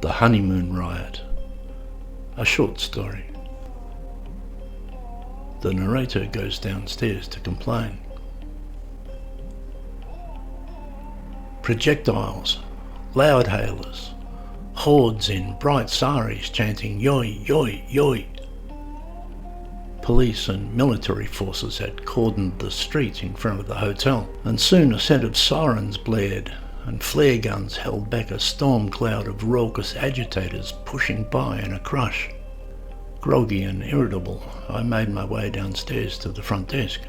The Honeymoon Riot. A short story. The narrator goes downstairs to complain. Projectiles, loudhailers, hordes in bright saris chanting "Yoi, yoi, yoi." Police and military forces had cordoned the street in front of the hotel, and soon a set of sirens blared, and flare guns held back a storm cloud of raucous agitators pushing by in a crush. Groggy and irritable, I made my way downstairs to the front desk.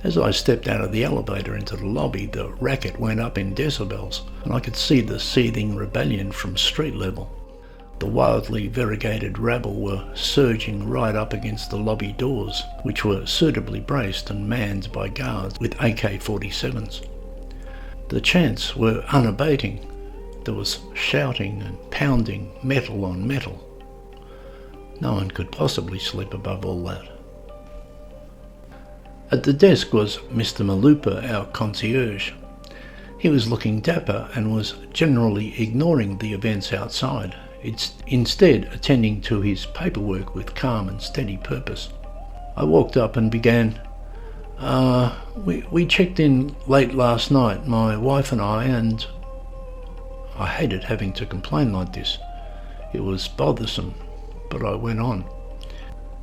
As I stepped out of the elevator into the lobby, the racket went up in decibels, and I could see the seething rebellion from street level. The wildly variegated rabble were surging right up against the lobby doors, which were suitably braced and manned by guards with AK-47s. The chants were unabating. There was shouting and pounding, metal on metal. No one could possibly sleep above all that. At the desk was Mr. Malupa, our concierge. He was looking dapper and was generally ignoring the events outside, instead attending to his paperwork with calm and steady purpose. I walked up and began, we checked in late last night, my wife and I, and I hated having to complain like this. It was bothersome, but I went on.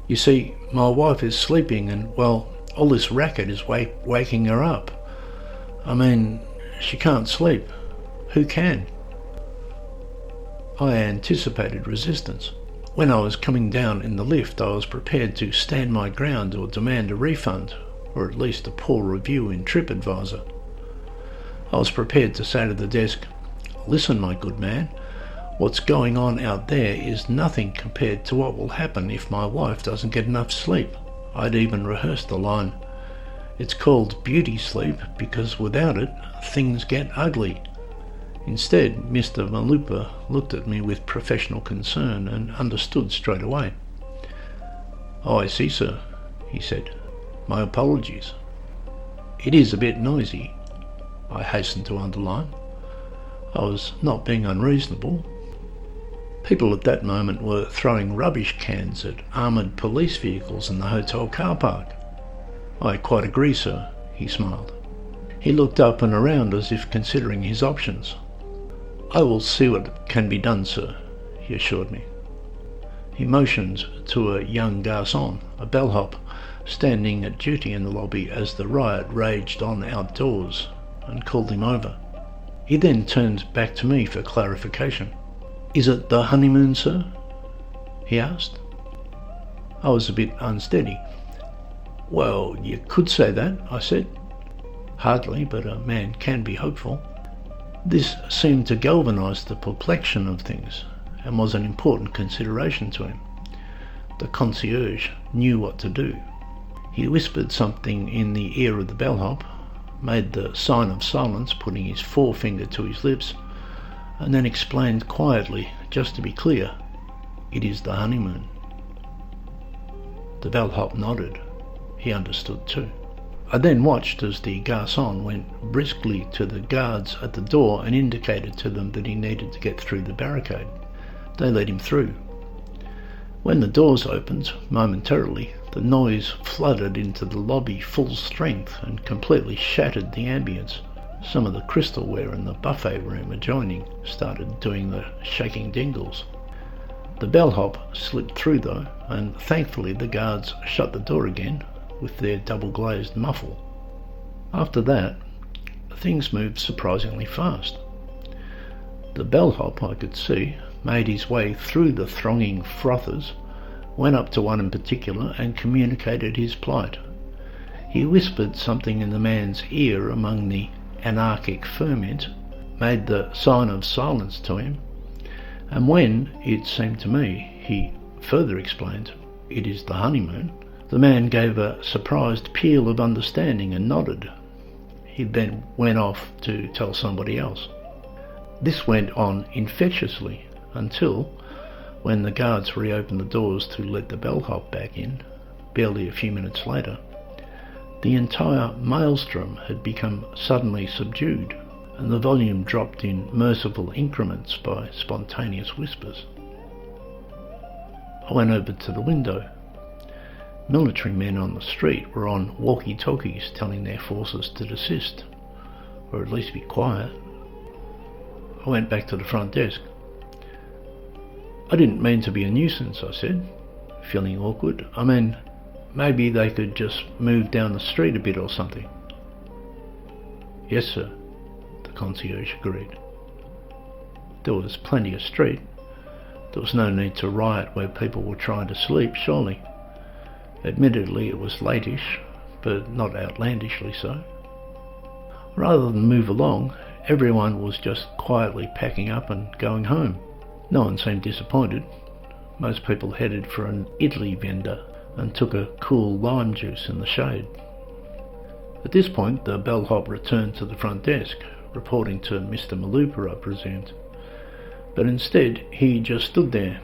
You see, my wife is sleeping and, well, all this racket is waking her up. I mean, she can't sleep. Who can? I anticipated resistance. When I was coming down in the lift, I was prepared to stand my ground or demand a refund, or at least a poor review in TripAdvisor. I was prepared to say to the desk, "Listen, my good man, what's going on out there is nothing compared to what will happen if my wife doesn't get enough sleep." I'd even rehearsed the line, "It's called beauty sleep because without it, things get ugly." Instead, Mr. Malupa looked at me with professional concern and understood straight away. "Oh, I see, sir," he said. "My apologies. It is a bit noisy," I hastened to underline. I was not being unreasonable. People at that moment were throwing rubbish cans at armoured police vehicles in the hotel car park. "I quite agree, sir," he smiled. He looked up and around as if considering his options. "I will see what can be done, sir," he assured me. He motioned to a young garçon, a bellhop, standing at duty in the lobby as the riot raged on outdoors, and called him over. He then turned back to me for clarification. "Is it the honeymoon, sir?" he asked. I was a bit unsteady. "Well, you could say that," I said. "Hardly, but a man can be hopeful." This seemed to galvanise the perplexion of things, and was an important consideration to him. The concierge knew what to do. He whispered something in the ear of the bellhop, made the sign of silence, putting his forefinger to his lips, and then explained quietly, just to be clear, "It is the honeymoon." The bellhop nodded. He understood too. I then watched as the garçon went briskly to the guards at the door and indicated to them that he needed to get through the barricade. They let him through. When the doors opened, momentarily, the noise flooded into the lobby full strength and completely shattered the ambience. Some of the crystalware in the buffet room adjoining started doing the shaking dingles. The bellhop slipped through though, and thankfully the guards shut the door again with their double-glazed muffle. After that, things moved surprisingly fast. The bellhop, I could see, made his way through the thronging frothers, went up to one in particular and communicated his plight. He whispered something in the man's ear among the anarchic ferment, made the sign of silence to him, and when, it seemed to me, he further explained, "It is the honeymoon," the man gave a surprised peal of understanding and nodded. He then went off to tell somebody else. This went on infectiously until, when the guards reopened the doors to let the bellhop back in, barely a few minutes later, the entire maelstrom had become suddenly subdued. and the volume dropped in merciful increments by spontaneous whispers. I went over to the window. Military men on the street were on walkie-talkies telling their forces to desist, or at least be quiet. I went back to the front desk. "I didn't mean to be a nuisance," I said, feeling awkward. "I mean, maybe they could just move down the street a bit or something." "Yes, sir," the concierge agreed. There was plenty of street. There was no need to riot where people were trying to sleep, surely. Admittedly, it was late-ish, but not outlandishly so. Rather than move along, everyone was just quietly packing up and going home. No one seemed disappointed. Most people headed for an Italy vendor and took a cool lime juice in the shade. At this point, the bellhop returned to the front desk, reporting to Mr. Malupa, I presumed. But instead, he just stood there,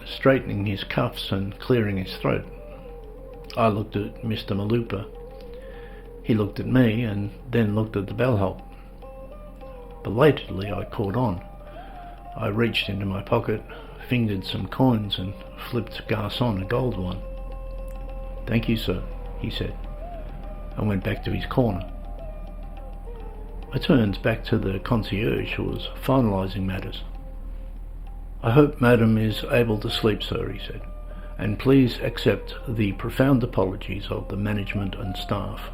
straightening his cuffs and clearing his throat. I looked at Mr. Malupa. He looked at me and then looked at the bellhop. Belatedly, I caught on. I reached into my pocket, fingered some coins and flipped Garçon a gold one. "Thank you, sir," he said, and went back to his corner. I turned back to the concierge, who was finalising matters. "I hope Madam is able to sleep, sir," he said, "and please accept the profound apologies of the management and staff.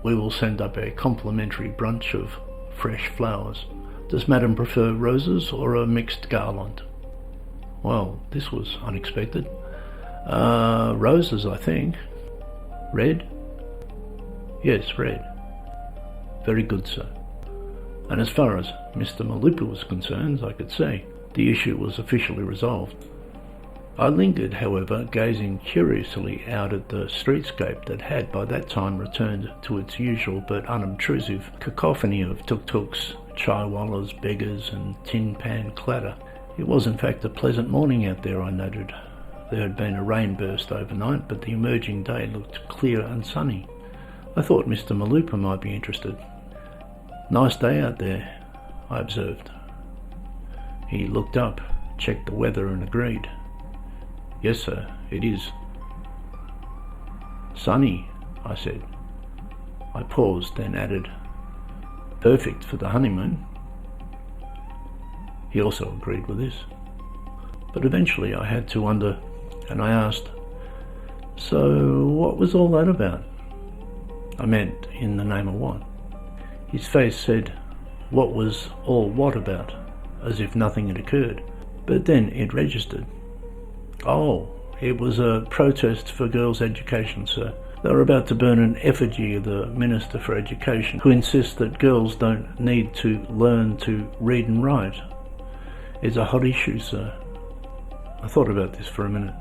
We will send up a complimentary brunch of fresh flowers. Does Madam prefer roses or a mixed garland?" Well, this was unexpected. Roses, I think. Red?" "Yes, red." "Very good, sir." And as far as Mr. Malupa was concerned, I could say, the issue was officially resolved. I lingered, however, gazing curiously out at the streetscape that had by that time returned to its usual but unobtrusive cacophony of tuk-tuks, chaiwallas, beggars and tin pan clatter. It was in fact a pleasant morning out there, I noted. There had been a rain burst overnight, but the emerging day looked clear and sunny. I thought Mr. Malupa might be interested. "Nice day out there," I observed. He looked up, checked the weather and agreed. "Yes, sir, it is." "Sunny," I said. I paused, then added, "Perfect for the honeymoon." He also agreed with this. But eventually I had to wonder, and I asked, "So what was all that about?" I meant, in the name of what? His face said, "What was all what about?" as if nothing had occurred. But then it registered. "Oh, it was a protest for girls' education, sir. They were about to burn an effigy of the Minister for Education, who insists that girls don't need to learn to read and write. It's a hot issue, sir." I thought about this for a minute.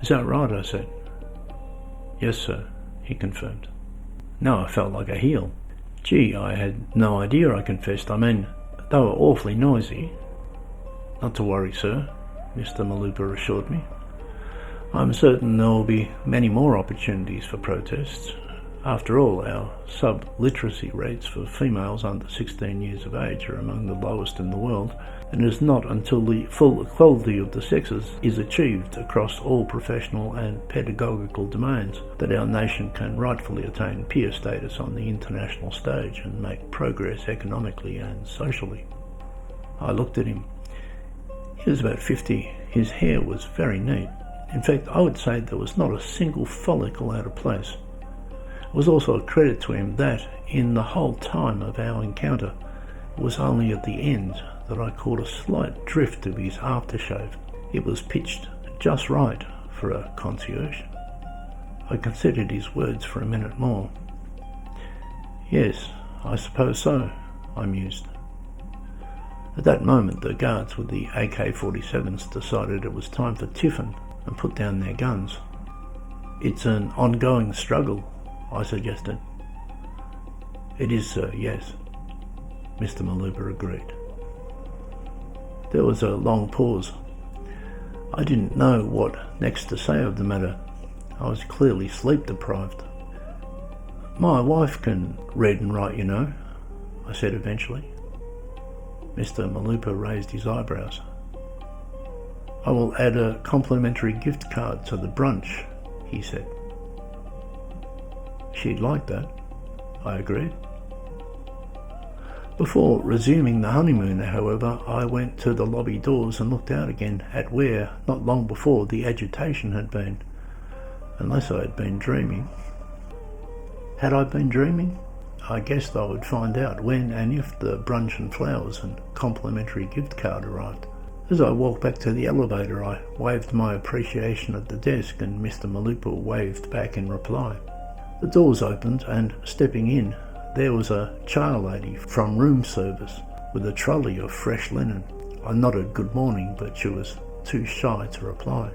"Is that right?" I said. "Yes, sir," he confirmed. Now I felt like a heel. "Gee, I had no idea," I confessed. "I mean, they were awfully noisy." "Not to worry, sir," Mr. Malupa assured me. "I'm certain there will be many more opportunities for protests. After all, our sub-literacy rates for females under 16 years of age are among the lowest in the world, and it is not until the full equality of the sexes is achieved across all professional and pedagogical domains that our nation can rightfully attain peer status on the international stage and make progress economically and socially." I looked at him. He was about 50. His hair was very neat. In fact, I would say there was not a single follicle out of place. It was also a credit to him that, in the whole time of our encounter, it was only at the end that I caught a slight drift of his aftershave. It was pitched just right for a concierge. I considered his words for a minute more. "Yes, I suppose so," I mused. At that moment, the guards with the AK-47s decided it was time for tiffin and put down their guns. "It's an ongoing struggle," I suggested. "It is, sir, yes," Mr. Malupa agreed. There was a long pause. I didn't know what next to say of the matter. I was clearly sleep-deprived. "My wife can read and write, you know," I said eventually. Mr. Malupa raised his eyebrows. I will add a complimentary gift card to the brunch, he said. She'd like that, I agreed. Before resuming the honeymoon, however, I went to the lobby doors and looked out again at where, not long before, the agitation had been. Unless I had been dreaming. Had I been dreaming? I guessed I would find out when and if the brunch and flowers and complimentary gift card arrived. As I walked back to the elevator, I waved my appreciation at the desk and Mr. Malupa waved back in reply. The doors opened and, stepping in, there was a char lady from room service with a trolley of fresh linen. I nodded good morning, but she was too shy to reply.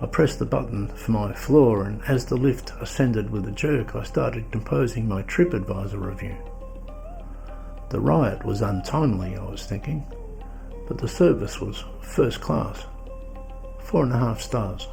I pressed the button for my floor, and as the lift ascended with a jerk, I started composing my TripAdvisor review. The riot was untimely, I was thinking, but the service was first class. 4.5 stars.